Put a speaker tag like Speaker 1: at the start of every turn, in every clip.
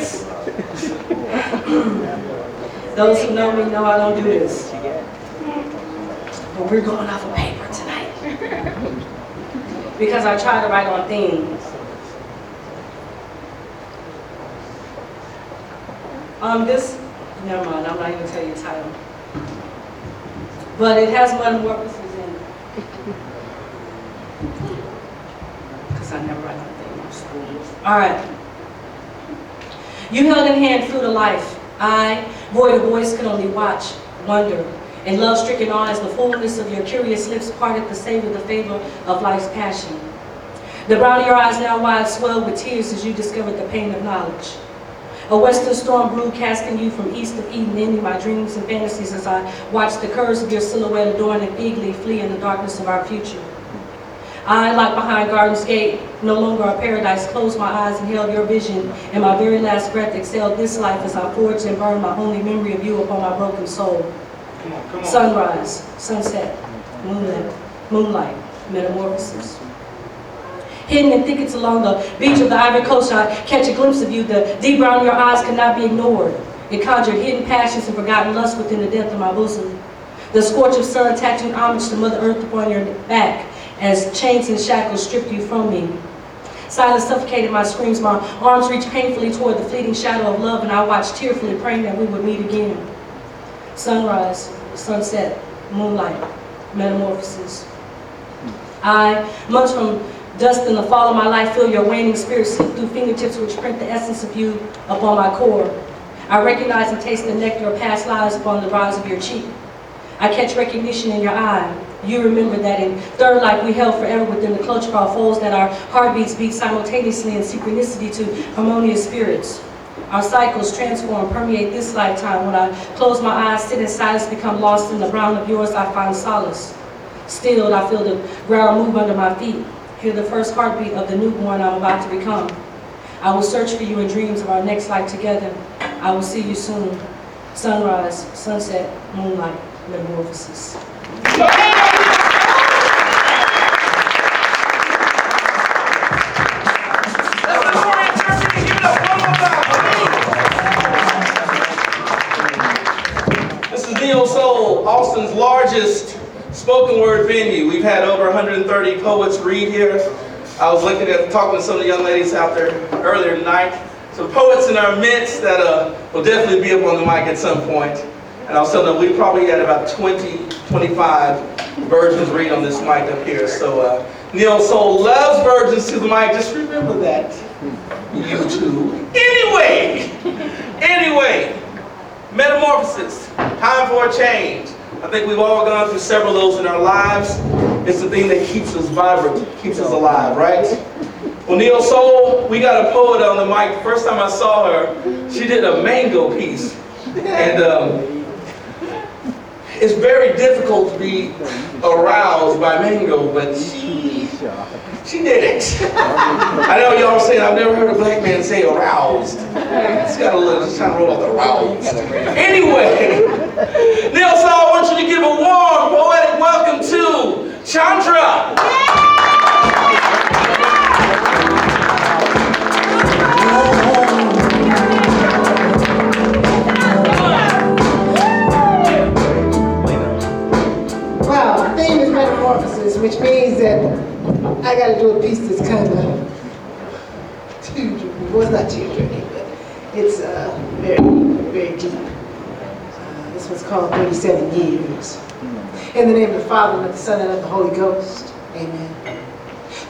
Speaker 1: this. Those who know me know I don't do this. But we're going off of paper tonight. Because I try to write on themes. Never mind, I'm not even tell you the title. But it has metamorphosis in it. Because I never write on themes. All right. You held in hand fruit of life. I, void of voice, could only watch, wonder, and love-stricken eyes, the fullness of your curious lips parted to savor the favor of life's passion. The brown of your eyes now wide swelled with tears as you discovered the pain of knowledge. A western storm brewed, casting you from east of Eden, ending my dreams and fantasies as I watched the curves of your silhouette adorn and eagerly flee in the darkness of our future. I, like behind Garden's Gate, no longer a paradise, closed my eyes and held your vision, and my very last breath exhaled this life as I forged and burned my only memory of you upon my broken soul.
Speaker 2: Come on.
Speaker 1: Sunrise, sunset, moonlight, metamorphosis. Hidden in thickets along the beach of the Ivory Coast, I catch a glimpse of you. The deep brown in your eyes could not be ignored. It conjured hidden passions and forgotten lust within the depth of my bosom. The scorch of sun tattooed homage to Mother Earth upon your back as chains and shackles stripped you from me. Silence suffocated my screams. My arms reached painfully toward the fleeting shadow of love, and I watched tearfully, praying that we would meet again. Sunrise, sunset, moonlight, metamorphosis. I, months from dust in the fall of my life, feel your waning spirit slip through fingertips which print the essence of you upon my core. I recognize and taste the nectar of past lives upon the rise of your cheek. I catch recognition in your eye. You remember that in third life we held forever within the clutch of our foes, that our heartbeats beat simultaneously in synchronicity to harmonious spirits. Our cycles transform, permeate this lifetime. When I close my eyes, sit in silence, become lost in the brown of yours, I find solace. Stilled, I feel the ground move under my feet. Hear the first heartbeat of the newborn I'm about to become. I will search for you in dreams of our next life together. I will see you soon. Sunrise, sunset, moonlight, metamorphosis.
Speaker 2: This is Neo Soul, Austin's largest spoken word venue. We've had over 130 poets read here. I was talking to some of the young ladies out there earlier tonight. Some poets in our midst that will definitely be up on the mic at some point. And I was telling them we probably had about 20, 25 virgins read on this mic up here. So Neo Soul loves virgins to the mic. Just remember that. You too. Anyway, metamorphosis. Time for a change. I think we've all gone through several of those in our lives. It's the thing that keeps us vibrant, keeps us alive, right? Well, Neo Soul, we got a poet on the mic. The first time I saw her, she did a mango piece. And it's very difficult to be aroused by mango, but she did it. I know y'all saying, I've never heard a black man say aroused. It's got a little, just trying to roll off the roused. Anyway, Neo Soul, I want you to give a warm, poetic welcome to Chandra.
Speaker 3: Wow, the theme is metamorphosis, which means that I got to do a piece that's kind of tear-jerking. Well, it's not tear-jerking, but it's very, very deep. This one's called 37 Years. In the name of the Father, and of the Son, and of the Holy Ghost. Amen.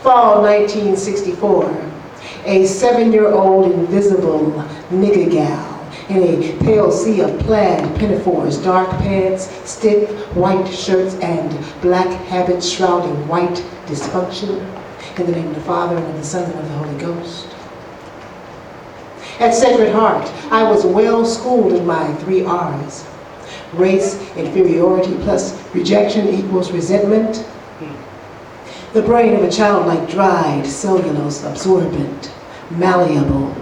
Speaker 3: Fall 1964. A 7-year-old invisible nigger gal in a pale sea of plaid pinafores, dark pants, stiff white shirts, and black habits shrouding white dysfunction. In the name of the Father, and of the Son, and of the Holy Ghost. At Sacred Heart, I was well schooled in my 3 R's. Race, inferiority, plus rejection equals resentment. The brain of a child like dried cellulose, absorbent, malleable.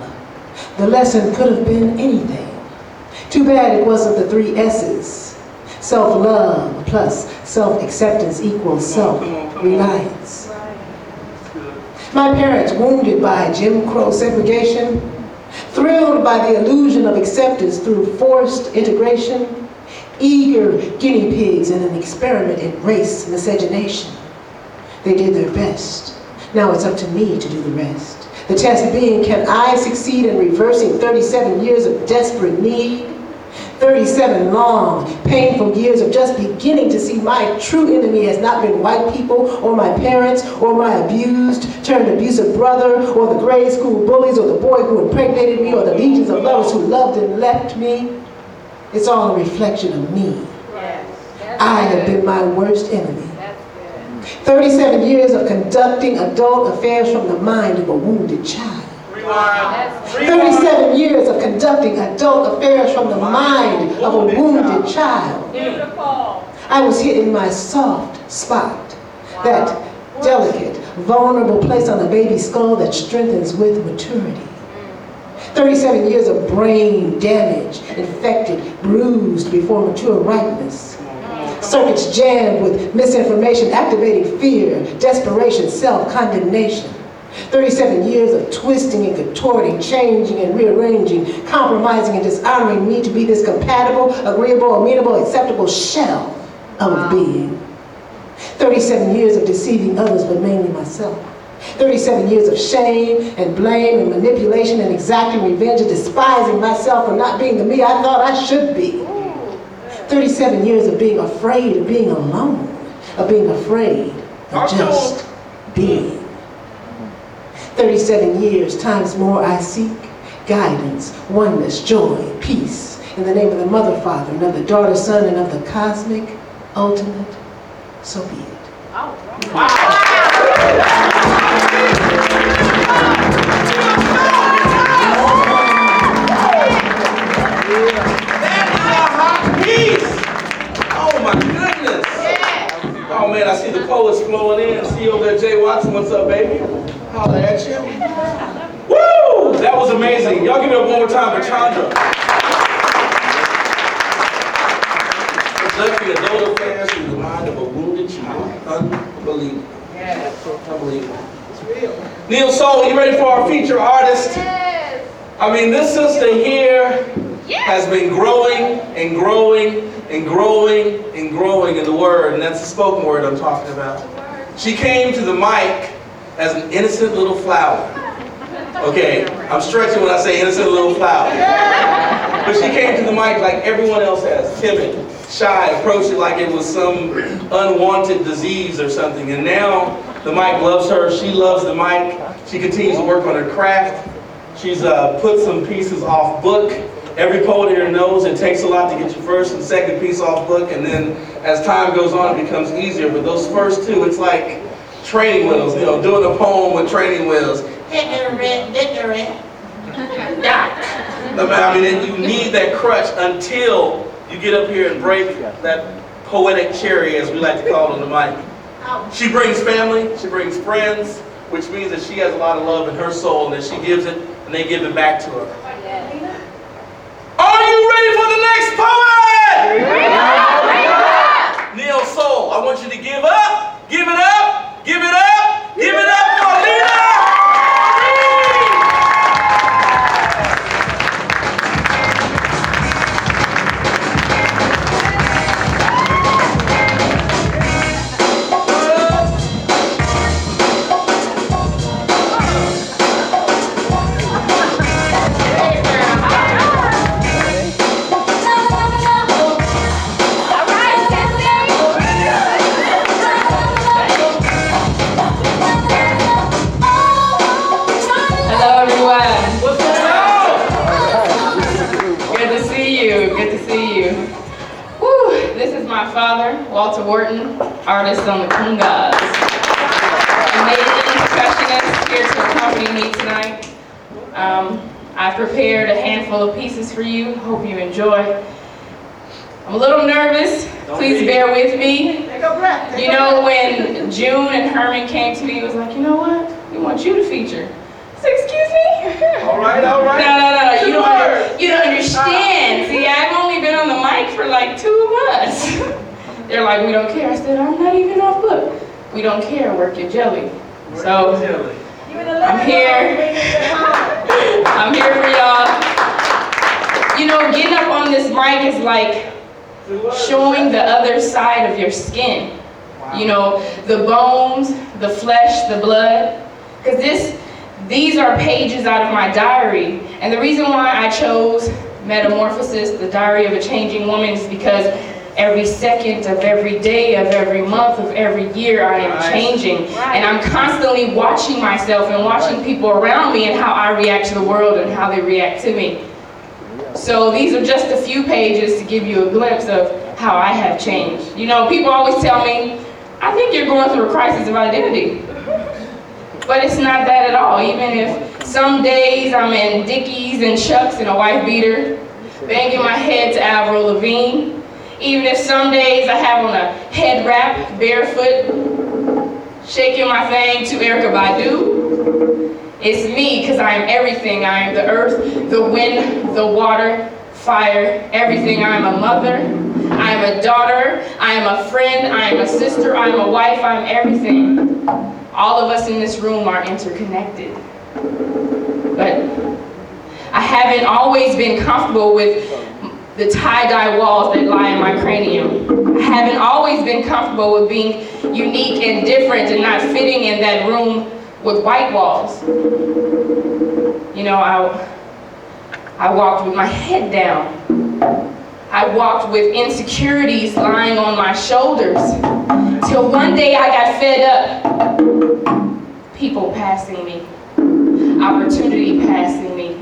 Speaker 3: The lesson could have been anything. Too bad it wasn't the 3 S's. Self-love plus self-acceptance equals self-reliance. My parents, wounded by Jim Crow segregation, thrilled by the illusion of acceptance through forced integration, eager guinea pigs in an experiment in race miscegenation. They did their best. Now it's up to me to do the rest. The test being, can I succeed in reversing 37 years of desperate need? 37 long, painful years of just beginning to see my true enemy has not been white people or my parents or my abused turned abusive brother or the grade school bullies or the boy who impregnated me or the legions of lovers who loved and left me. It's all a reflection of me. I have been my worst enemy. 37 years of conducting adult affairs from the mind of a wounded child. 37 years of conducting adult affairs from the mind of a wounded child.
Speaker 4: Beautiful.
Speaker 3: I was hit in my soft spot, that delicate, vulnerable place on a baby's skull that strengthens with maturity. 37 years of brain damage, infected, bruised before mature ripeness. Circuits jammed with misinformation, activating fear, desperation, self-condemnation. 37 years of twisting and contorting, changing and rearranging, compromising and dishonoring me to be this compatible, agreeable, amenable, acceptable shell of a being. 37 years of deceiving others, but mainly myself. 37 years of shame and blame and manipulation and exacting revenge and despising myself for not being the me I thought I should be. 37 years of being afraid of being alone, of being afraid of just being. 37 years, times more I seek guidance, oneness, joy, peace, in the name of the Mother, Father, and of the Daughter, Son, and of the cosmic, ultimate, so be it.
Speaker 2: Oh my goodness! Oh man, I see the poets flowing in. See you over there, Jay Watson. What's up, baby? Holla at you. Woo! That was amazing. Y'all give it up one more time for Chandra. Conducting adult affairs through the mind of a wounded child. Unbelievable. Unbelievable. It's real. Neil Soul, you ready for our feature artist?
Speaker 4: Yes.
Speaker 2: I mean, this sister here has been growing and growing and growing and growing in the word, and that's the spoken word I'm talking about. She came to the mic as an innocent little flower. Okay, I'm stretching when I say innocent little flower. But she came to the mic like everyone else has, timid, shy, approached it like it was some unwanted disease or something. And now the mic loves her. She loves the mic. She continues to work on her craft. She's put some pieces off book. Every poet here knows it takes a lot to get your first and second piece off book, and then as time goes on it becomes easier. But those first two, it's like training wheels, you know, doing a poem with training wheels. I mean, you need that crutch until you get up here and break that poetic cherry, as we like to call it on the mic. She brings family, she brings friends, which means that she has a lot of love in her soul, and that she gives it, and they give it back to her. Are you ready for the next poet? Neil Soul, I want you to give up, give it up, give it up, give it up for Alina!
Speaker 4: Walter Wharton, artist on the congas. Amazing percussionist here to accompany me tonight. I've prepared a handful of pieces for you. Hope you enjoy. I'm a little nervous. Please bear with me. You know, when June and Herman came to me, it was like, you know what? We want you to feature. I said, excuse me?
Speaker 2: All right.
Speaker 4: No. You don't understand. See, I've only been on the mic for like 2 months. They're like, we don't care. I said, I'm not even off book. We don't care. Work your jelly. So I'm here. I'm here for y'all. You know, getting up on this mic is like showing the other side of your skin. You know, the bones, the flesh, the blood. Because these are pages out of my diary. And the reason why I chose Metamorphosis, the Diary of a Changing Woman, is because every second of every day of every month of every year I am changing. And I'm constantly watching myself and watching people around me and how I react to the world and how they react to me. So these are just a few pages to give you a glimpse of how I have changed. You know, people always tell me, I think you're going through a crisis of identity. But it's not that at all. Even if some days I'm in Dickies and Chucks and a wife beater, banging my head to Avril Lavigne. Even if some days I have on a head wrap, barefoot, shaking my thing to Erykah Badu. It's me, because I am everything. I am the earth, the wind, the water, fire, everything. I am a mother, I am a daughter, I am a friend, I am a sister, I am a wife, I am everything. All of us in this room are interconnected. But I haven't always been comfortable with the tie-dye walls that lie in my cranium. I haven't always been comfortable with being unique and different and not fitting in that room with white walls. You know, I walked with my head down. I walked with insecurities lying on my shoulders. Till one day I got fed up. People passing me, opportunity passing me,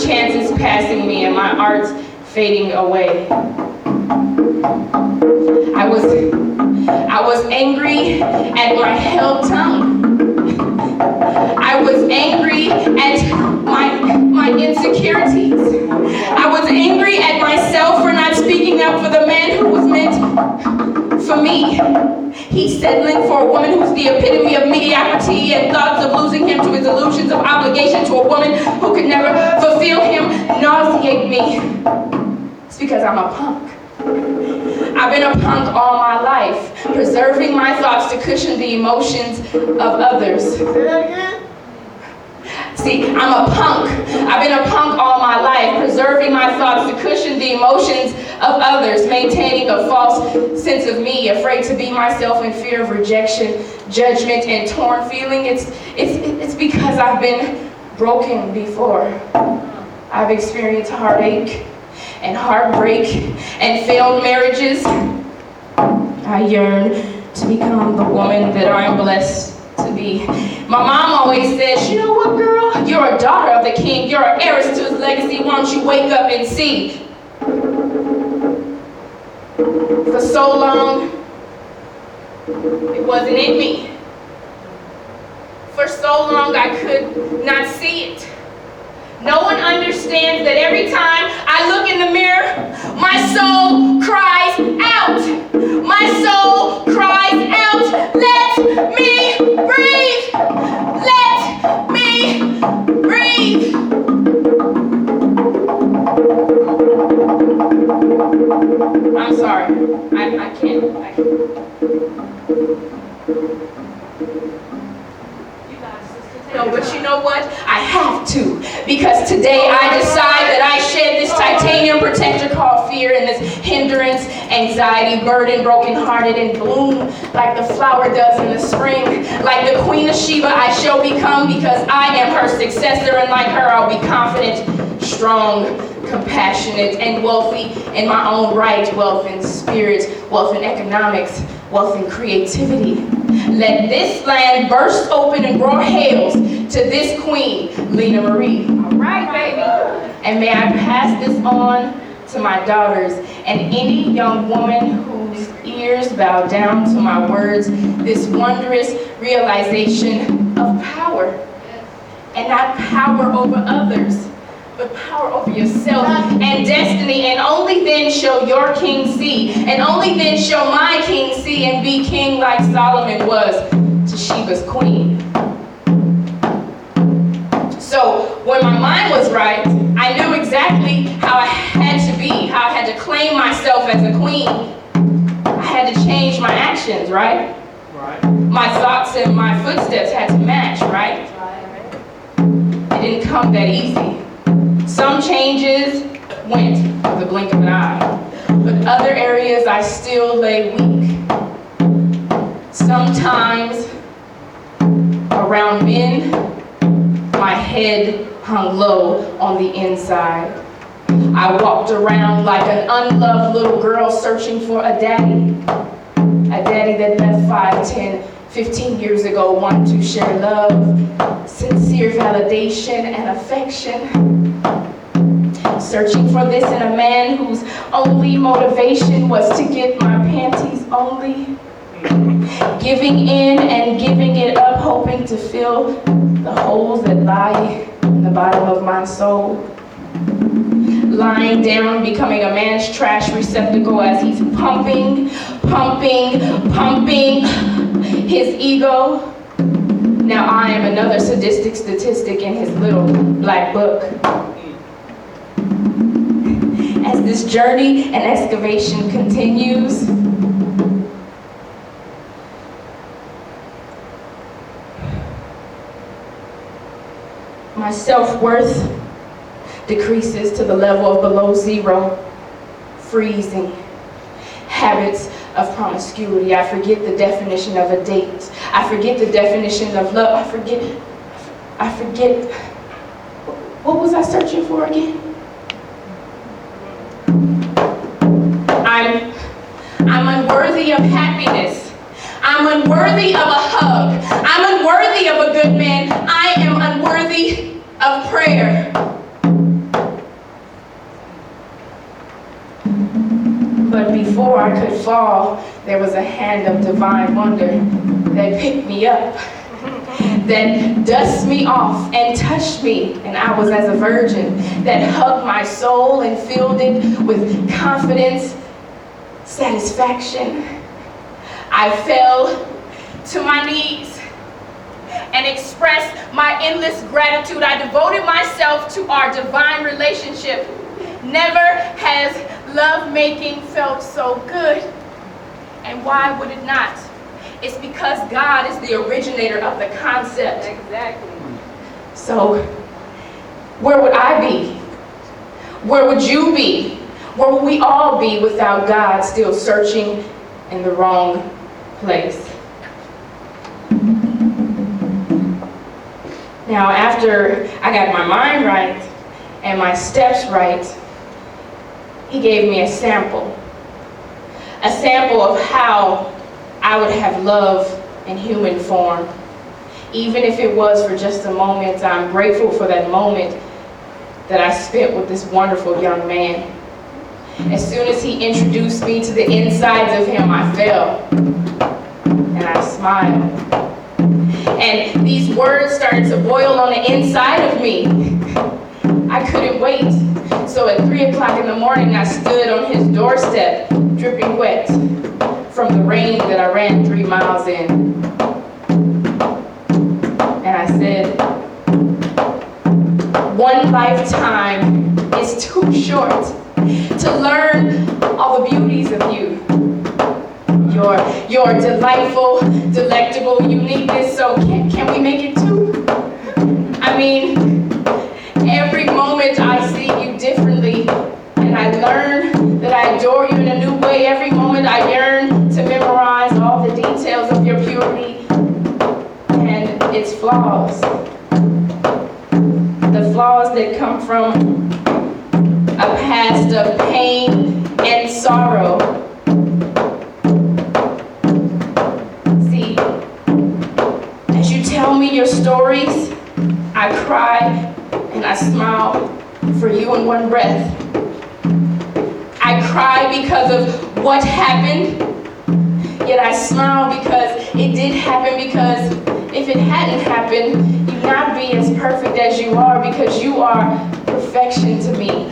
Speaker 4: chances passing me, and my art's fading away. I was angry at my held tongue. I was angry at my insecurities. I was angry at myself for not speaking up for the man who was meant for me. He's settling for a woman who's the epitome of mediocrity and thoughts of losing him to his illusions of obligation to a woman who could never fulfill him nauseate me. It's because I'm a punk. I've been a punk all my life, preserving my thoughts to cushion the emotions of others. Say that again? See, I'm a punk. I've been a punk all my life, preserving my thoughts to cushion the emotions of others, maintaining a false sense of me, afraid to be myself in fear of rejection, judgment, and torn feeling. It's because I've been broken before. I've experienced heartache and heartbreak and failed marriages. I yearn to become the woman that I am blessed to be. My mom always says, you know what, girl? You're a daughter of the king. You're an heiress to his legacy. Why don't you wake up and see? For so long, it wasn't in me. For so long, I could not see it. No one understands that every time I look in the mirror, my soul cries out. My soul cries out, let me breathe. Let me breathe. I'm sorry. I can't. No, but you know what? I have to, because today I decide that I shed this titanium protector called fear and this hindrance, anxiety, burden, brokenhearted, and bloom like the flower does in the spring. Like the Queen of Sheba I shall become, because I am her successor, and like her I'll be confident, strong, compassionate, and wealthy in my own right. Wealth in spirit, wealth in economics, wealth in creativity. Let this land burst open and roar hails to this queen, Lena Marie. All right, baby. And may I pass this on to my daughters and any young woman whose ears bow down to my words, this wondrous realization of power. And not power over others, but power over yourself and destiny. And only then shall your king see, and only then shall my king see and be king like Solomon was to Sheba's queen. So when my mind was right, I knew exactly how I had to be, how I had to claim myself as a queen. I had to change my actions, right? My thoughts and my footsteps had to match, right? it didn't come that easy. Some changes went with the blink of an eye, but other areas I still lay weak. Sometimes around men, my head hung low on the inside. I walked around like an unloved little girl searching for a daddy that left 5, 10, 15 years ago, wanted to share love, sincere validation, and affection. Searching for this in a man whose only motivation was to get my panties only. Giving in and giving it up, hoping to fill the holes that lie in the bottom of my soul. Lying down, becoming a man's trash receptacle as he's pumping his ego. Now I am another sadistic statistic in his little black book. As this journey and excavation continues, my self-worth decreases to the level of below zero, freezing. Habits of promiscuity. I forget the definition of a date. I forget the definition of love. I forget. What was I searching for again? I'm unworthy of happiness. I'm unworthy of a hug. I'm unworthy of a good man. I am unworthy of prayer. But before I could fall, there was a hand of divine wonder that picked me up, that dusted me off and touched me, and I was as a virgin, that hugged my soul and filled it with confidence, satisfaction. I fell to my knees and expressed my endless gratitude. I devoted myself to our divine relationship. Never has love-making felt so good. And why would it not? It's because God is the originator of the concept.
Speaker 5: Exactly.
Speaker 4: So, where would I be? Where would you be? Where would we all be without God still searching in the wrong place? Now, after I got my mind right and my steps right, He gave me a sample of how I would have love in human form. Even if it was for just a moment, I'm grateful for that moment that I spent with this wonderful young man. As soon as he introduced me to the insides of him, I fell and I smiled. And these words started to boil on the inside of me. I couldn't wait. So at 3 o'clock in the morning, I stood on his doorstep, dripping wet from the rain that I ran 3 miles in. And I said, one lifetime is too short to learn all the beauties of you. Your delightful, delectable uniqueness, so can we make it 2? I mean, every moment I see you differently, and I learn that I adore you in a new way. Every moment I yearn to memorize all the details of your purity and its flaws. The flaws that come from a past of pain and sorrow. See, as you tell me your stories, I cry and I smile for you in one breath. I cry because of what happened, yet I smile because it did happen, because if it hadn't happened, you'd not be as perfect as you are, because you are perfection to me.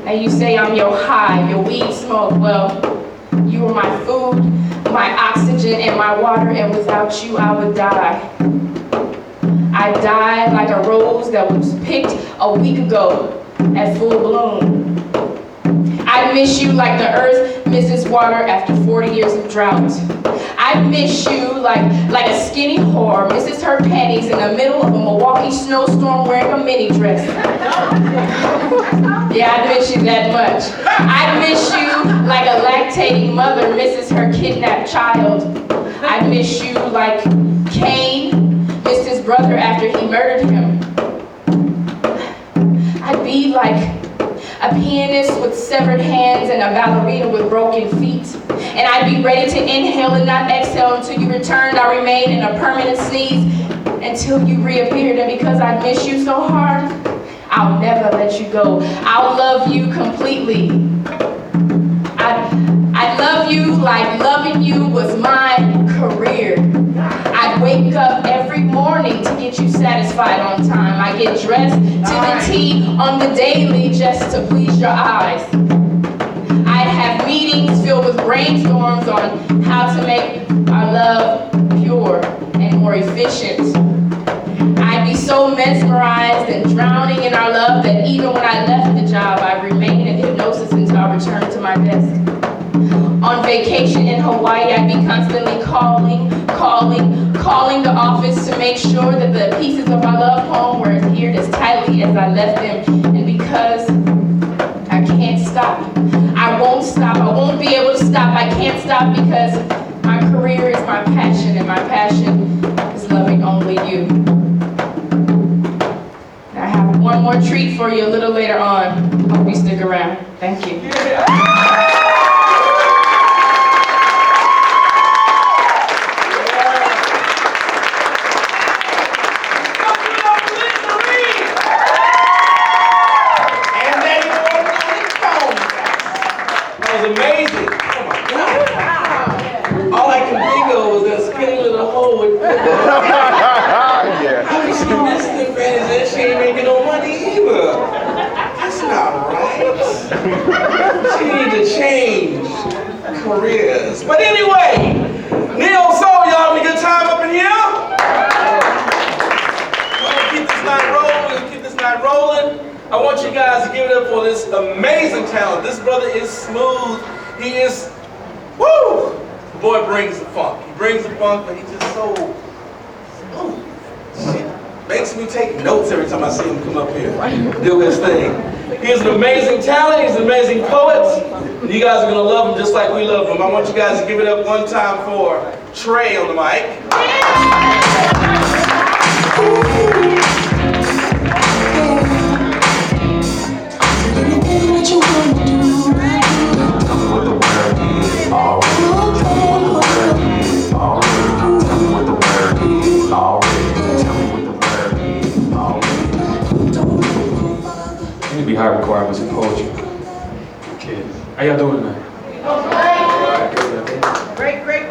Speaker 4: Now you say I'm your high, your weed smoke. Well, you are my food, my oxygen, and my water, and without you I would die. I die like a rose that was picked a week ago at full bloom. I miss you like the earth Mrs. Water after 40 years of drought. I miss you like a skinny whore misses her panties in the middle of a Milwaukee snowstorm wearing a mini dress. Yeah, I miss you that much. I miss you like a lactating mother misses her kidnapped child. I miss you like Cain missed his brother after he murdered him. I'd be like a pianist with severed hands and a ballerina with broken feet. And I'd be ready to inhale and not exhale until you returned. I remain in a permanent sneeze until you reappeared. And because I miss you so hard, I'll never let you go. I'll love you completely. I'd love you like loving you was my career. I'd wake up every morning to get you satisfied on time. I get dressed to the T on the daily just to please your eyes. I'd have meetings filled with brainstorms on how to make our love pure and more efficient. I'd be so mesmerized and drowning in our love that even when I left the job, I remained in hypnosis until I returned to my desk. On vacation in Hawaii, I'd be constantly calling the office to make sure that the pieces of our love poem were adhered as tightly as I left them. And because I can't stop, I won't stop, I won't be able to stop, I can't stop because my career is my passion and my passion is loving only you. I have one more treat for you a little later on. Hope you stick around. Thank you.
Speaker 2: Amazing. Oh my God. All I can think of was that skinny little hoe with how did she miss the fans and she ain't making no money either? That's not right. She need to change careers. But anyway, Neo Soul, y'all having a good time up in here? We're gonna keep this night rolling. We're gonna keep this night rolling. I want you guys to give it up for this amazing talent. This brother is smooth. He is, woo! The boy brings the funk. He brings the funk, but he's just so smooth. Shit. Makes me take notes every time I see him come up here, do his thing. He is an amazing talent. He's an amazing poet. And you guys are gonna love him just like we love him. I want you guys to give it up one time for Trey on the mic.
Speaker 5: Be high requirements in poetry. Okay. How y'all doing tonight?
Speaker 3: Great.
Speaker 5: Great.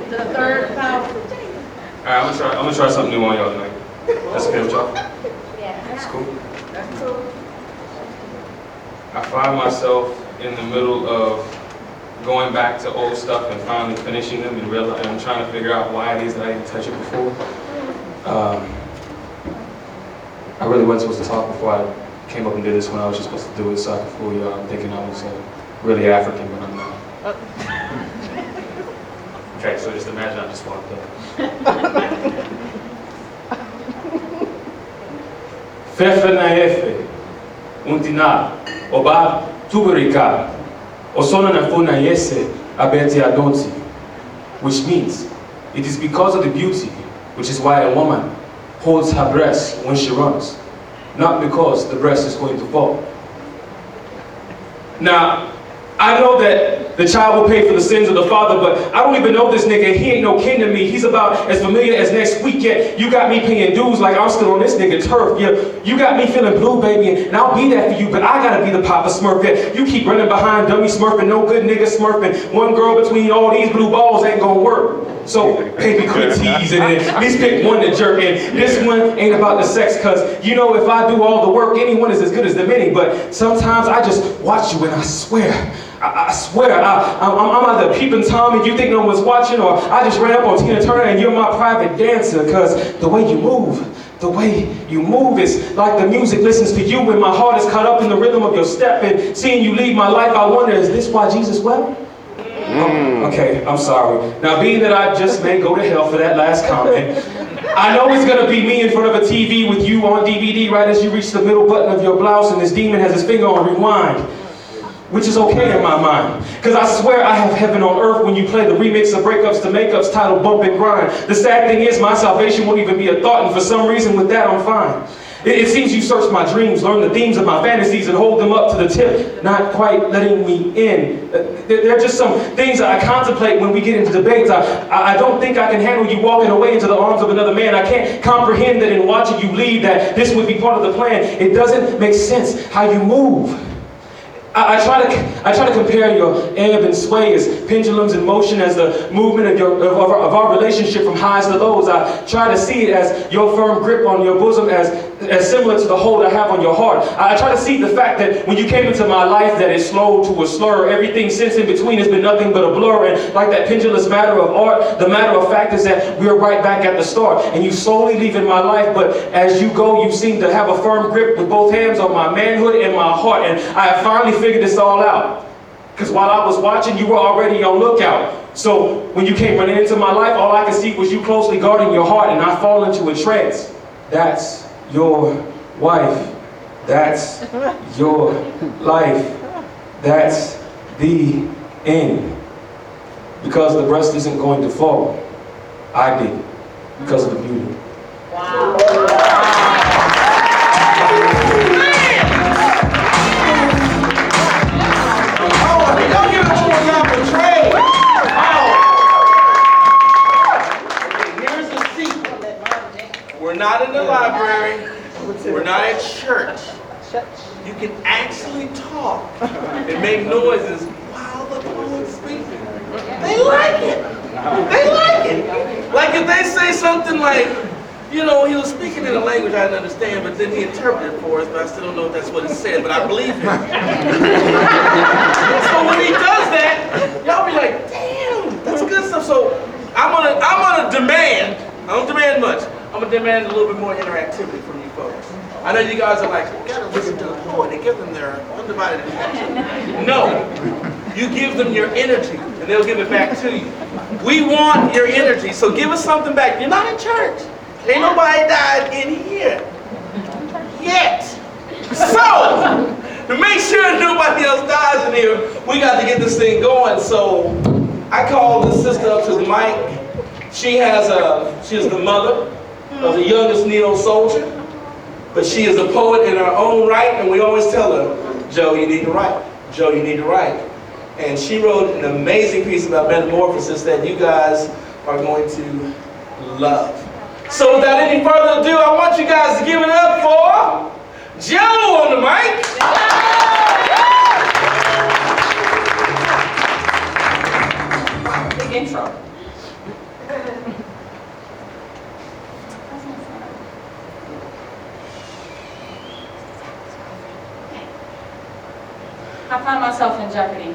Speaker 3: The third powerful.
Speaker 5: Alright, I'm gonna try something new on y'all tonight. That's okay with y'all?
Speaker 3: Yeah.
Speaker 5: That's cool.
Speaker 3: That's cool.
Speaker 5: I find myself in the middle of going back to old stuff and finally finishing them and I'm trying to figure out why it is that I didn't touch it before. I really wasn't supposed to talk before I came up and did this when I was just supposed to do it so I could fool y'all. I'm thinking I was really African, but I'm not. Okay, so just imagine I just walked up. Fefe na efe, untina, oba tuberika, osona na funa yese, abeti adonti, which means it is because of the beauty, which is why a woman holds her breast when she runs, not because the breast is going to fall. Now, I know that the child will pay for the sins of the father, but I don't even know this nigga. He ain't no kin to me. He's about as familiar as next week, yet you got me paying dues like I'm still on this nigga turf. Yeah, you got me feeling blue, baby, and I'll be there for you, but I gotta be the Papa Smurf. Yeah, you keep running behind dummy smurfing, no good nigga smurfing. One girl between all these blue balls ain't gonna work. So, baby, quit teasing and at least pick one to jerk in. This one ain't about the sex, cause you know if I do all the work, anyone is as good as the many, but sometimes I just watch you and I swear, I'm either peeping Tom and you think no one's watching, or I just ran up on Tina Turner and you're my private dancer, cause the way you move The way you move is like the music listens to you when my heart is caught up in the rhythm of your step. And seeing you leave my life, I wonder, is this why Jesus wept? Oh, okay, I'm sorry. Now, being that I just may go to hell for that last comment, I know it's going to be me in front of a TV with you on DVD right as you reach the middle button of your blouse and this demon has his finger on rewind. Which is okay in my mind. Because I swear I have heaven on earth when you play the remix of Breakups to Makeups titled Bump and Grind. The sad thing is my salvation won't even be a thought, and for some reason with that I'm fine. It seems you search my dreams, learn the themes of my fantasies, and hold them up to the tip, not quite letting me in. There are just some things that I contemplate when we get into debates. I don't think I can handle you walking away into the arms of another man. I can't comprehend that in watching you leave that this would be part of the plan. It doesn't make sense how you move. I try to compare your ebb and sway as pendulums in motion as the movement of our relationship from highs to lows. I try to see it as your firm grip on your bosom as similar to the hold I have on your heart. I try to see the fact that when you came into my life that it slowed to a slur. Everything since in between has been nothing but a blur. And like that pendulous matter of art, the matter of fact is that we're right back at the start. And you slowly leave in my life, but as you go, you seem to have a firm grip with both hands on my manhood and my heart. And I have finally figured this all out. Because while I was watching, you were already on lookout. So when you came running into my life, all I could see was you closely guarding your heart, and I fall into a trance. That's your wife. That's your life. That's the end. Because the breast isn't going to fall. I did. Because of the beauty.
Speaker 4: Wow.
Speaker 2: We're not in the library. We're not at church. You can actually talk and make noises while the poet's speaking. They like it. They like it. Like if they say something like, you know, he was speaking in a language I didn't understand, but then he interpreted it for us, but I still don't know if that's what he said, but I believe him. So when he does that, y'all be like, damn, that's good stuff. So I'm gonna demand, I don't demand much, I'm gonna demand a little bit more interactivity from you folks. I know you guys are like, we gotta listen to the poet and give them their undivided attention. No, you give them your energy and they'll give it back to you. We want your energy, so give us something back. You're not in church. Ain't nobody died in here yet. So, to make sure nobody else dies in here, we got to get this thing going. So, I called this sister up to the mic. She is the mother of the youngest neo soldier, but she is a poet in her own right, and we always tell her, Joe, you need to write. Joe, you need to write. And she wrote an amazing piece about metamorphosis that you guys are going to love. So without any further ado, I want you guys to give it up for Joe on the mic.
Speaker 4: Big intro. I find myself in jeopardy.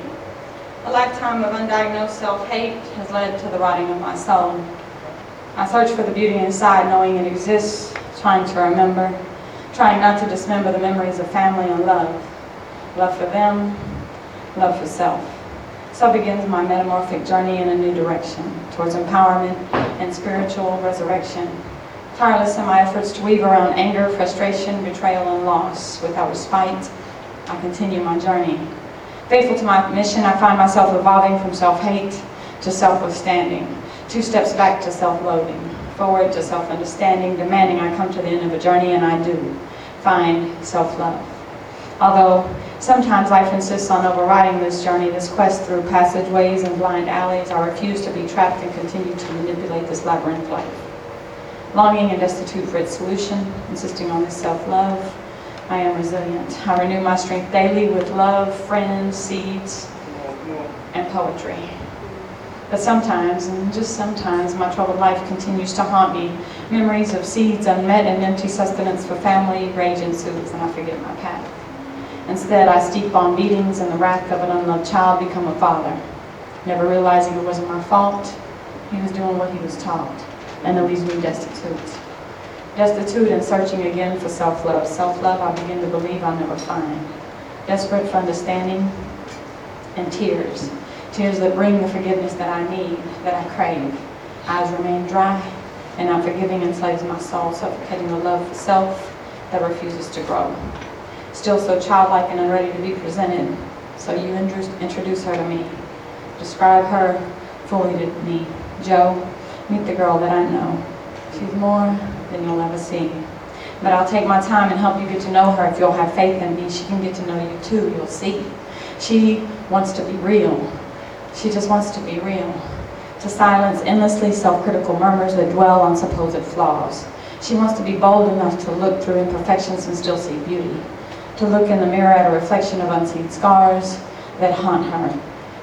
Speaker 4: A lifetime of undiagnosed self-hate has led to the rotting of my soul. I search for the beauty inside, knowing it exists, trying to remember, trying not to dismember the memories of family and love. Love for them, love for self. So begins my metamorphic journey in a new direction, towards empowerment and spiritual resurrection. Tireless in my efforts to weave around anger, frustration, betrayal, and loss. Without respite, I continue my journey. Faithful to my mission, I find myself evolving from self-hate to self-withstanding. 2 steps back to self-loathing, forward to self-understanding, demanding I come to the end of a journey, and I do find self-love. Although sometimes life insists on overriding this journey, this quest through passageways and blind alleys, I refuse to be trapped and continue to manipulate this labyrinth life. Longing and destitute for its solution, insisting on this self-love, I am resilient. I renew my strength daily with love, friends, seeds, and poetry. But sometimes, and just sometimes, my troubled life continues to haunt me. Memories of seeds unmet and empty sustenance for family, rage ensues, and I forget my path. Instead, I steep on beatings and the wrath of an unloved child, become a father. Never realizing it wasn't my fault, he was doing what he was taught, and it leaves me destitute.
Speaker 6: Destitute and searching again for self-love. Self-love I begin to believe I'll never find. Desperate for understanding and tears. Tears that bring the forgiveness that I need, that I crave. Eyes remain dry and unforgiving enslaves my soul, suffocating the love for self that refuses to grow. Still so childlike and unready to be presented, so you introduce her to me. Describe her fully to me. Joe, meet the girl that I know. She's more than you'll ever see. But I'll take my time and help you get to know her. If you'll have faith in me, she can get to know you too, you'll see. She wants to be real. She just wants to be real. To silence endlessly self-critical murmurs that dwell on supposed flaws. She wants to be bold enough to look through imperfections and still see beauty. To look in the mirror at a reflection of unseen scars that haunt her.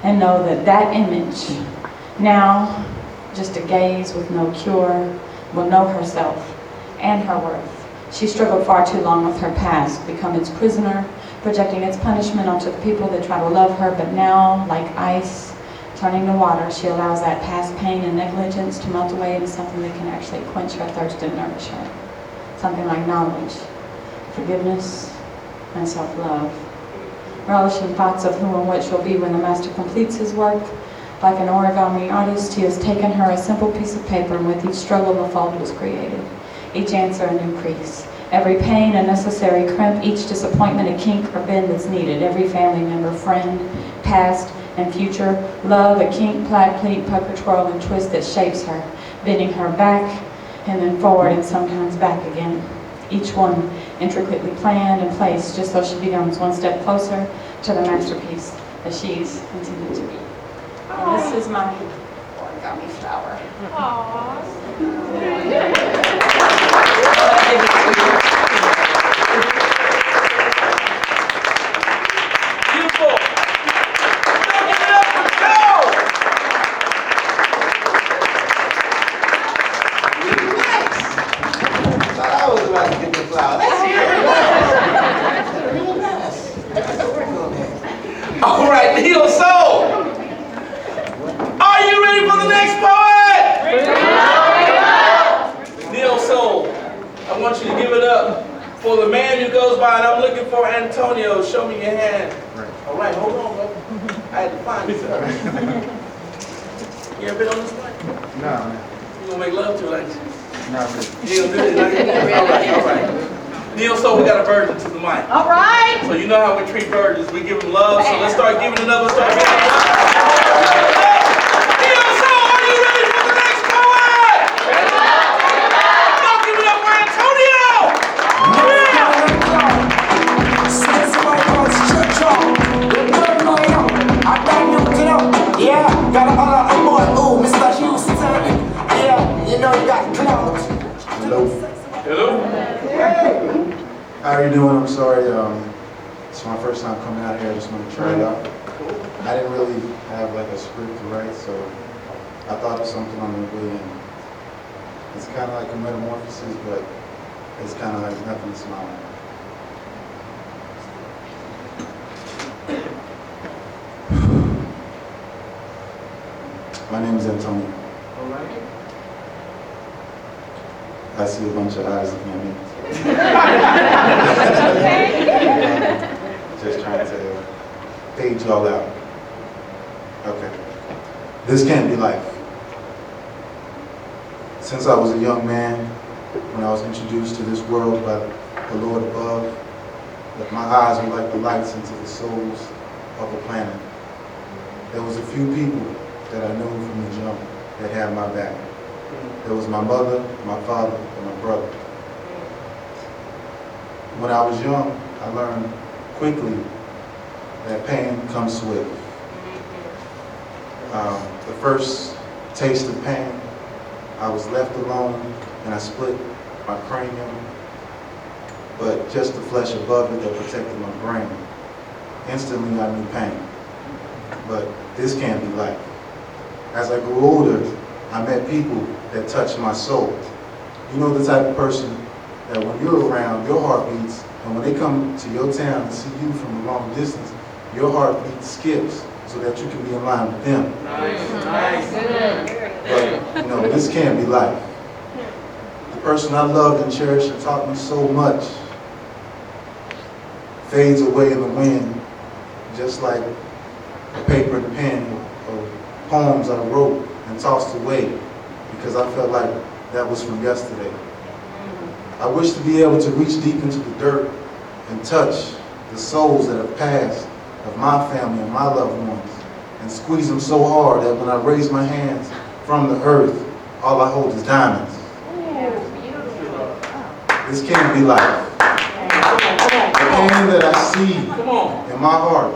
Speaker 6: And know that that image, now just a gaze with no cure, will know herself and her worth. She struggled far too long with her past, become its prisoner, projecting its punishment onto the people that try to love her, but now, like ice, turning to water, she allows that past pain and negligence to melt away into something that can actually quench her thirst and nourish her. Something like knowledge, forgiveness, and self-love. Relishing thoughts of who and what she'll be when the master completes his work. Like an origami artist, he has taken her a simple piece of paper, and with each struggle the fold was created. Each answer a new crease. Every pain a necessary crimp, each disappointment a kink or bend that's needed. Every family member, friend, past and future, love a kink, plaid, pleat, pucker, twirl, and twist that shapes her, bending her back and then forward and sometimes back again. Each one intricately planned and placed just so she becomes one step closer to the masterpiece that she's intended to be. And this is my origami flower.
Speaker 2: Beautiful. Give it up for Joe. Nice. Thought I was about to get the flower. That's real nice. All right, Neo Soul. Are you ready for the next poet? Neo Soul, I want you to give it up for the man who goes by, and I'm looking for Antonio. Show me your hand. All right, hold on, bro. I had to find it. You ever been on this mic?
Speaker 7: No, man.
Speaker 2: You gonna make love to it, ain't you?
Speaker 7: Not really.
Speaker 2: You gonna do it, ain't you? All right. Neo Soul, we got a virgin to the mic.
Speaker 6: All right.
Speaker 2: So you know how we treat virgins. We give them love, so let's start giving it up. Let's start giving it up. Neo Soul, are you ready for the next poet? Now give it up for Antonio!
Speaker 8: Yeah, got a lot of boy. Ooh, Mr. Houston. Yeah, you know you got clouds.
Speaker 7: Hello.
Speaker 2: Hello?
Speaker 7: How are you doing? I'm sorry. It's my first time coming out here. I just want to try it out. I didn't really have like a script to write, so I thought of something on the way in. It's kind of like a metamorphosis, but it's kind of like nothing small. My name is Antonio.
Speaker 2: All right.
Speaker 7: I see a bunch of eyes looking at me. Just trying to fade y'all out. Okay. This can't be life. Since I was a young man, when I was introduced to this world by the Lord above, that my eyes were like the lights into the souls of the planet. There was a few people that I knew from the jump that had my back. There was my mother, my father, and my brother. When I was young, I learned quickly that pain comes swift. The first taste of pain, I was left alone and I split my cranium, but just the flesh above it that protected my brain. Instantly I knew pain, but this can't be life. As I grew older, I met people that touched my soul. You know, the type of person that when you're around, your heart beats, and when they come to your town to see you from a long distance, your heartbeat skips so that you can be in line with them.
Speaker 2: Nice, nice.
Speaker 7: But, you know, this can't be life. The person I loved and cherished and taught me so much fades away in the wind, just like a paper and pen of poems I wrote and tossed away because I felt like that was from yesterday. I wish to be able to reach deep into the dirt and touch the souls that have passed of my family and my loved ones and squeeze them so hard that when I raise my hands from the earth, all I hold is diamonds. This can't be life. The pain that I see in my heart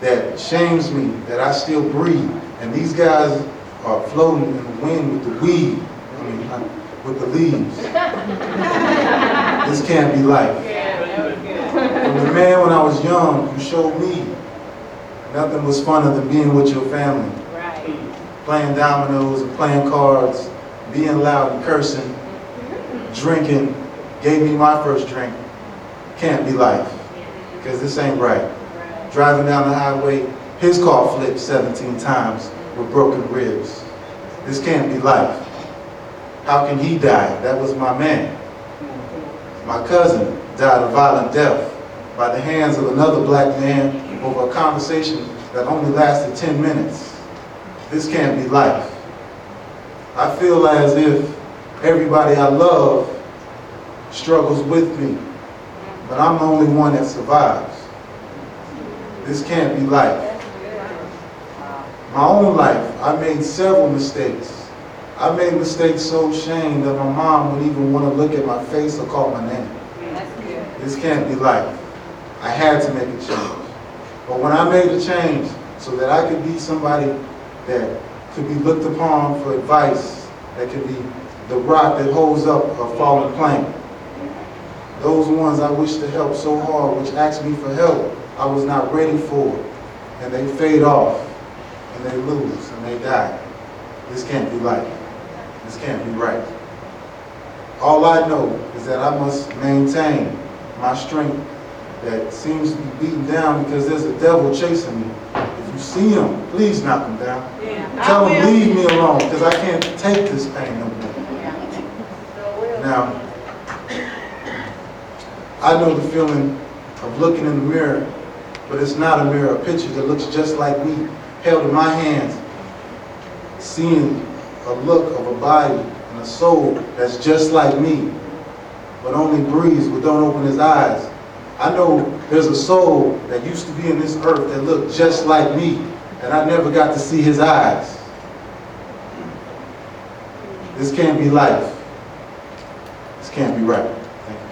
Speaker 7: that shames me, that I still breathe, and these guys are floating in the wind with the weed, with the leaves. This can't be life. From the man when I was young who showed me nothing was funner than being with your family. Playing dominoes and playing cards, being loud and cursing, drinking, gave me my first drink. Can't be life, because this ain't right. Driving down the highway, his car flipped 17 times with broken ribs. This can't be life. How can he die? That was my man. My cousin died a violent death by the hands of another black man over a conversation that only lasted 10 minutes. This can't be life. I feel as if everybody I love struggles with me, but I'm the only one that survives. This can't be life. My own life, I made several mistakes. I made mistakes so ashamed that my mom would even want to look at my face or call my name. This can't be life. I had to make a change. But when I made a change so that I could be somebody that could be looked upon for advice, that could be the rock that holds up a fallen plank, those ones I wish to help so hard, which asked me for help, I was not ready for, and they fade off, and they lose, and they die. This can't be life. This can't be right. All I know is that I must maintain my strength that seems to be beaten down because there's a devil chasing me. If you see him, please knock him down. Tell him leave me alone because I can't take this pain no more. Now, I know the feeling of looking in the mirror, but it's not a mirror, a picture that looks just like me, held in my hands, seeing a look of a body and a soul that's just like me, but only breathes but don't open his eyes. I know there's a soul that used to be in this earth that looked just like me, and I never got to see his eyes. This can't be life. This can't be right. Thank you.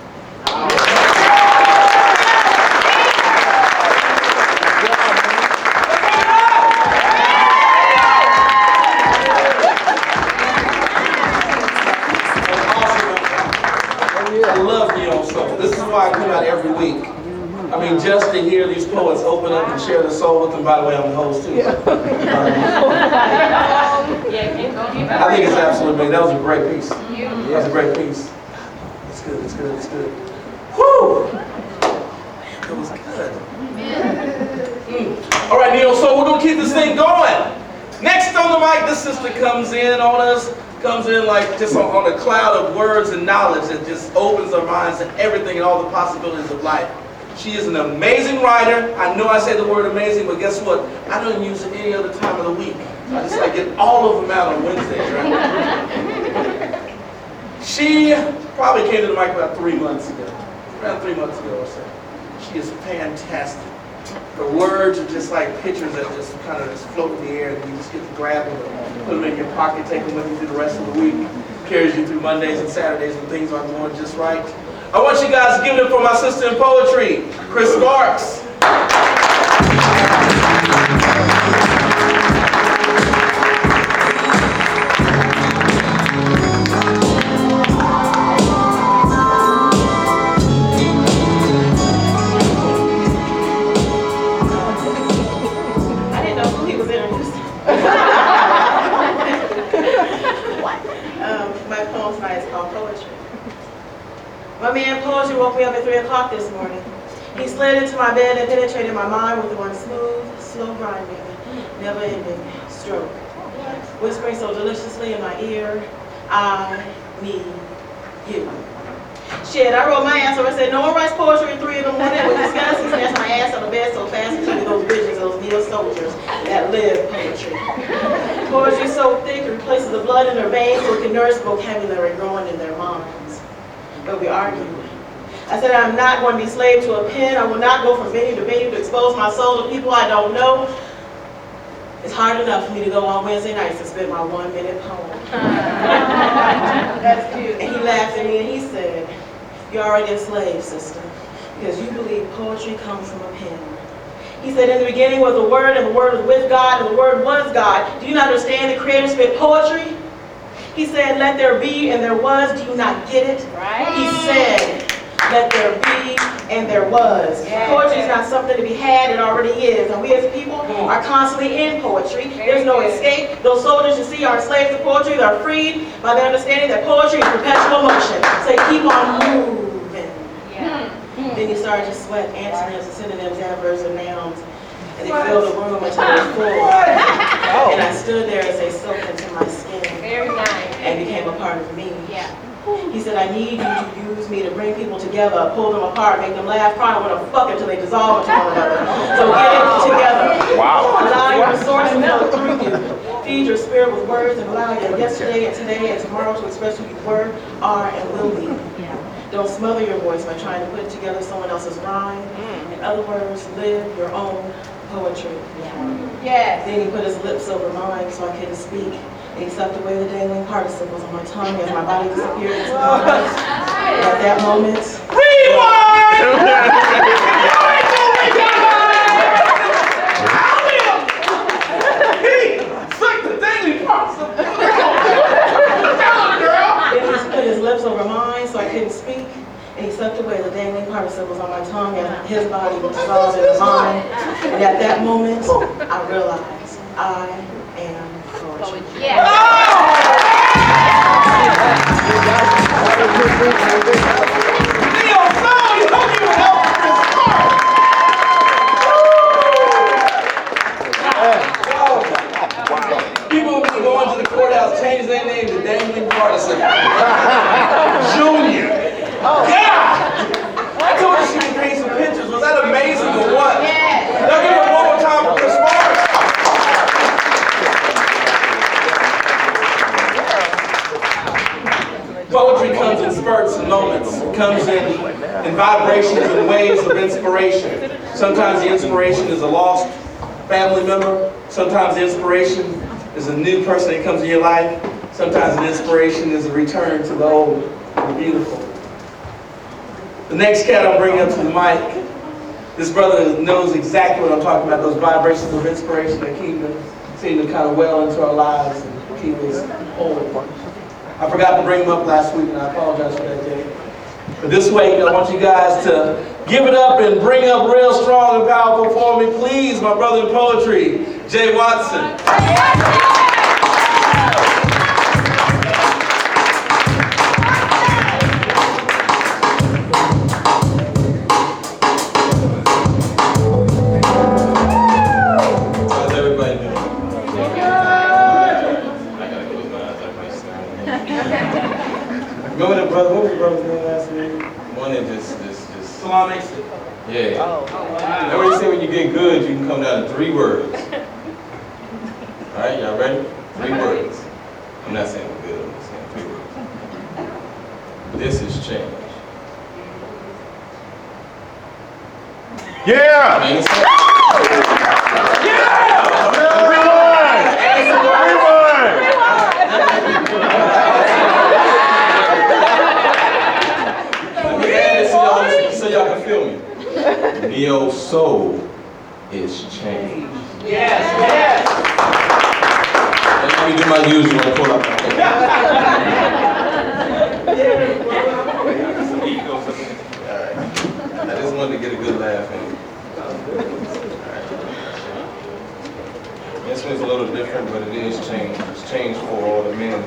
Speaker 2: I love Neo Soul. This is why I come out every week. I mean, just to hear these poets open up and share their soul with them. By the way, I'm the host too. I think it's absolutely amazing. That was a great piece. That was a great piece. It's good, it's good, it's good. Whew! That was good. All right, Neo Soul, we're going to keep this thing going. Next on the mic, this sister comes in on us. Comes in like just on a cloud of words and knowledge that just opens our minds to everything and all the possibilities of life. She is an amazing writer. I know I say the word amazing, but guess what? I don't use it any other time of the week. I just like get all of them out on Wednesdays, right? She probably came to the mic about 3 months ago. Around 3 months ago or so. She is fantastic. Her words are just like pictures that just kind of just float in the air and you just get to grab them, put them in your pocket, take them with you through the rest of the week. Carries you through Mondays and Saturdays when things aren't going just right. I want you guys to give it up for my sister in poetry, Chris Sparks.
Speaker 9: My man Poetry woke me up at 3 o'clock this morning. He slid into my bed and penetrated my mind with one smooth, slow grinding, never-ending stroke. Whispering so deliciously in my ear, I need You. Shit, I wrote my answer. I said, no one writes poetry at 3 in the morning with disgust and snatch my ass out of bed so fast and show me those visions, those neo soldiers that live poetry. Poetry so thick it replaces the blood in their veins so it can nourish vocabulary growing in their minds. But we argued. I said, I'm not going to be slave to a pen. I will not go from venue to venue to expose my soul to people I don't know. It's hard enough for me to go on Wednesday nights and spit my 1-minute poem. That's cute. And he laughed at me and he said, you're already a slave, sister, because you believe poetry comes from a pen. He said, in the beginning was the Word, and the Word was with God, and the Word was God. Do you not understand the Creator spit poetry? He said, let there be, and there was. Do you not get it? Right. He said, let there be, and there was. Yes. Poetry is not something to be had, it already is. And we as people are constantly in poetry. There's no escape. Those soldiers you see are slaves to poetry. They're freed by the understanding that poetry is perpetual motion. So you keep on moving. Yeah. Then you start to sweat antonyms and synonyms, adverbs, and nouns. And they fill the room until they're full. And I stood there as they soaked into my skin. Very nice. And became a part of me. Yeah. He said, I need you to use me to bring people together, pull them apart, make them laugh, cry, and want to fuck until they dissolve into one another. So get it together. Wow. Allow your source to flow through you. Feed your spirit with words and allow your yesterday and today and tomorrow to express who you were, are, and will be. Don't smother your voice by trying to put together someone else's rhyme. In other words, live your own poetry. Yes. Then he put his lips over mine so I couldn't speak. And he sucked away the dangling participles on my tongue as my body disappeared into the darkness. At that moment, Then he put his lips over mine so I couldn't speak. And he sucked away the dangling participles on my tongue as his body was dissolved into mine. And at that moment, I realized I am poetry. Yeah.
Speaker 2: People will be going to the courthouse, change their name to Dangling Partisan. Junior. God! I told her she could paint some pictures. Was that amazing or what? Yeah. Now give her one more time for Chris Morris. Poetry comes in spurts and moments. It comes in vibrations and waves of inspiration. Sometimes the inspiration is a lost family member. Sometimes the inspiration is a new person that comes in your life. Sometimes the inspiration is a return to the old, the beautiful. The next cat I'll bring up to the mic. This brother knows exactly what I'm talking about, those vibrations of inspiration that seem to kind of well into our lives and keep us whole. I forgot to bring him up last week, and I apologize for that, Jay. But this week, I want you guys to give it up and bring up real strong and powerful for me, please, my brother in poetry, Jay Watson.
Speaker 10: How's everybody doing? Remember the brother? What was the brother's name last week? One that just.
Speaker 2: Salami.
Speaker 10: Yeah. Remember you say when you get good, you can come down to 3 words. All right, y'all ready? 3 words. I'm not saying we're good. I'm just saying 3 words. This is change.
Speaker 11: Yeah.
Speaker 10: Your soul is changed.
Speaker 2: Yes, yes.
Speaker 10: And let me do my usual and pull up my Alright. I just wanted to get a good laugh in. This one's a little different, but it is change. It's change for all the men.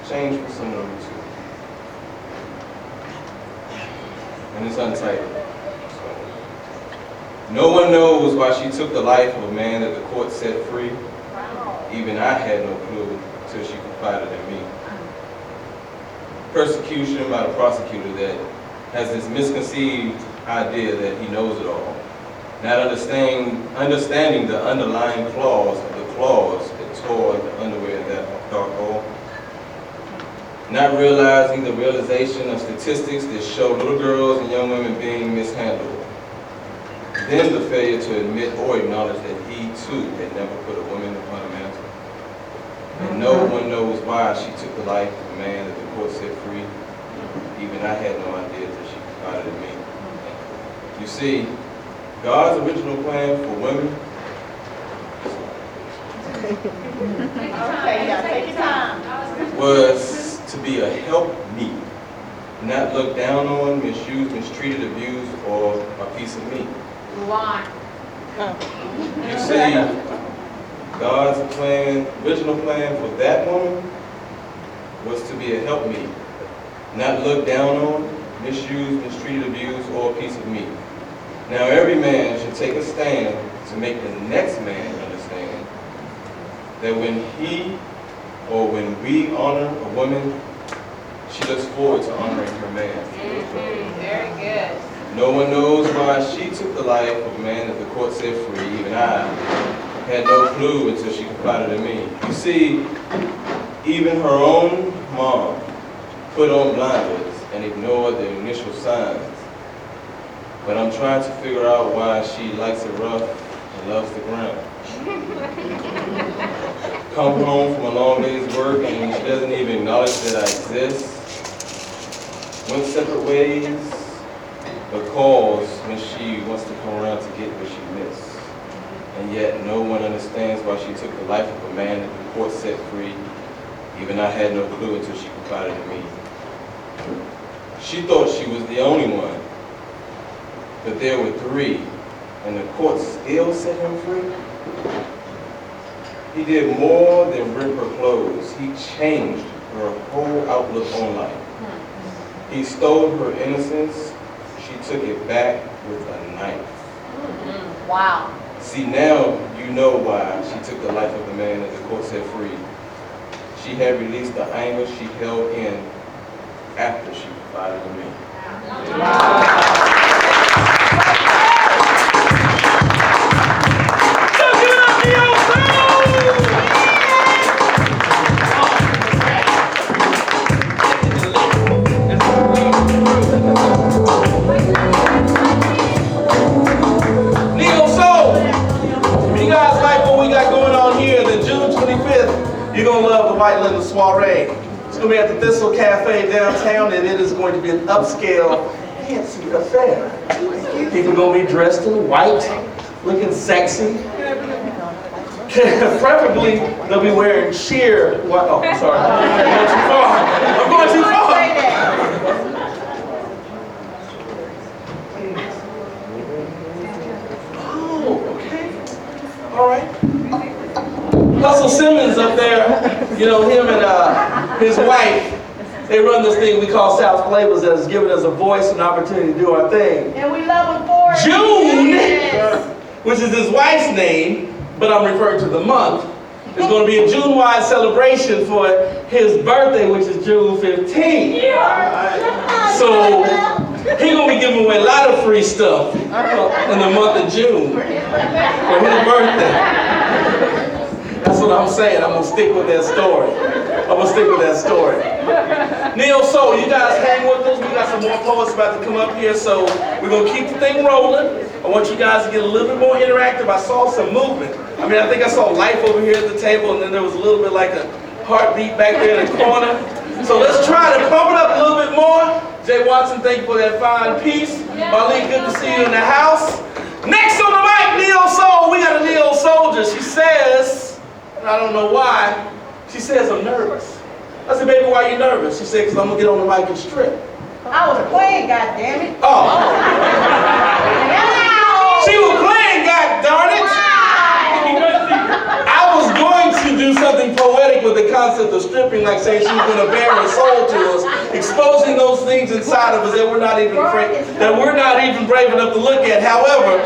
Speaker 10: Change for some of them too. And it's untitled. No one knows why she took the life of a man that the court set free. Even I had no clue until she confided in me. persecution by the prosecutor that has this misconceived idea that he knows it all, not understanding the underlying flaws of the claws that tore the underwear in that dark hole, not realizing the realization of statistics that show little girls and young women being mishandled, then the failure to admit or acknowledge that he too had never put a woman upon a mantle. And no one knows why she took the life of a man that the court set free. Even I had no idea that she confided in me. You see, God's original plan for women was to be a helpmeet, not looked down on, misused, mistreated, abused, or a piece of meat. You see, God's original plan for that woman was to be a helpmeet, not looked down on, misused, mistreated, abused, or a piece of meat. Now every man should take a stand to make the next man understand that when he or when we honor a woman, she looks forward to honoring her man.
Speaker 4: Very good.
Speaker 10: No one knows why she took the life of a man that the court set free. Even I had no clue until she confided in me. You see, even her own mom put on blinders and ignored the initial signs. But I'm trying to figure out why she likes it rough and loves the ground. Come home from a long day's work and she doesn't even acknowledge that I exist. Went separate ways, but calls when she wants to come around to get what she missed. And yet no one understands why she took the life of a man that the court set free. Even I had no clue until she confided in me. She thought she was the only one, but there were three, and the court still set him free. He did more than rip her clothes. He changed her whole outlook on life. He stole her innocence. She took it back with a knife.
Speaker 4: Wow.
Speaker 10: See, now you know why she took the life of the man that the court set free. She had released the anger she held in after she confided in me.
Speaker 2: You're going to love the White Leather Soiree. It's going to be at the Thistle Cafe downtown, and it is going to be an upscale, fancy affair. People are going to be dressed in white, looking sexy. Preferably, they'll be wearing sheer white. Oh, I'm sorry. I'm going too far. Oh, okay. All right. Russell Simmons up there, you know, him and his wife, they run this thing we call South Flavors that has given us a voice and opportunity to do our thing.
Speaker 9: And we love them for it.
Speaker 2: June, which is his wife's name, but I'm referring to the month, is going to be a June-wide celebration for his birthday, which is June 15th. So he's going to be giving away a lot of free stuff in the month of June for his birthday. That's what I'm saying. I'm going to stick with that story. Neo Soul, you guys hang with us. We got some more poets about to come up here, so we're going to keep the thing rolling. I want you guys to get a little bit more interactive. I saw some movement. I mean, I think I saw life over here at the table, and then there was a little bit like a heartbeat back there in the corner. So let's try to pump it up a little bit more. Jay Watson, thank you for that fine piece. Marlene, good to see you in the house. Next on the mic, Neo Soul. We got a Neo Soldier. She says, and I don't know why, she says, I'm nervous. I said, baby, why are you nervous? She said, because I'm going to get on the mic and strip.
Speaker 9: I was playing, goddammit.
Speaker 2: Oh. She was playing, goddarn it. I was going to do something poetic with the concept of stripping, like saying she was going to bare her soul to us, exposing those things inside of us that we're not even brave enough to look at. However,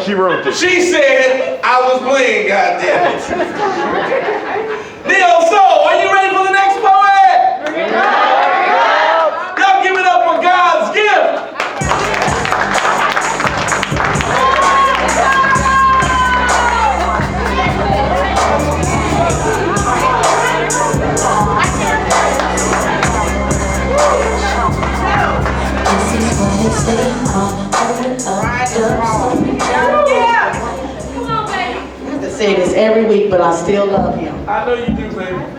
Speaker 2: she said, I was playing, goddammit. Neo Soul, are you ready for the next poet? Y'all
Speaker 9: I have to say this every week, but I still love him.
Speaker 2: I know you do, baby.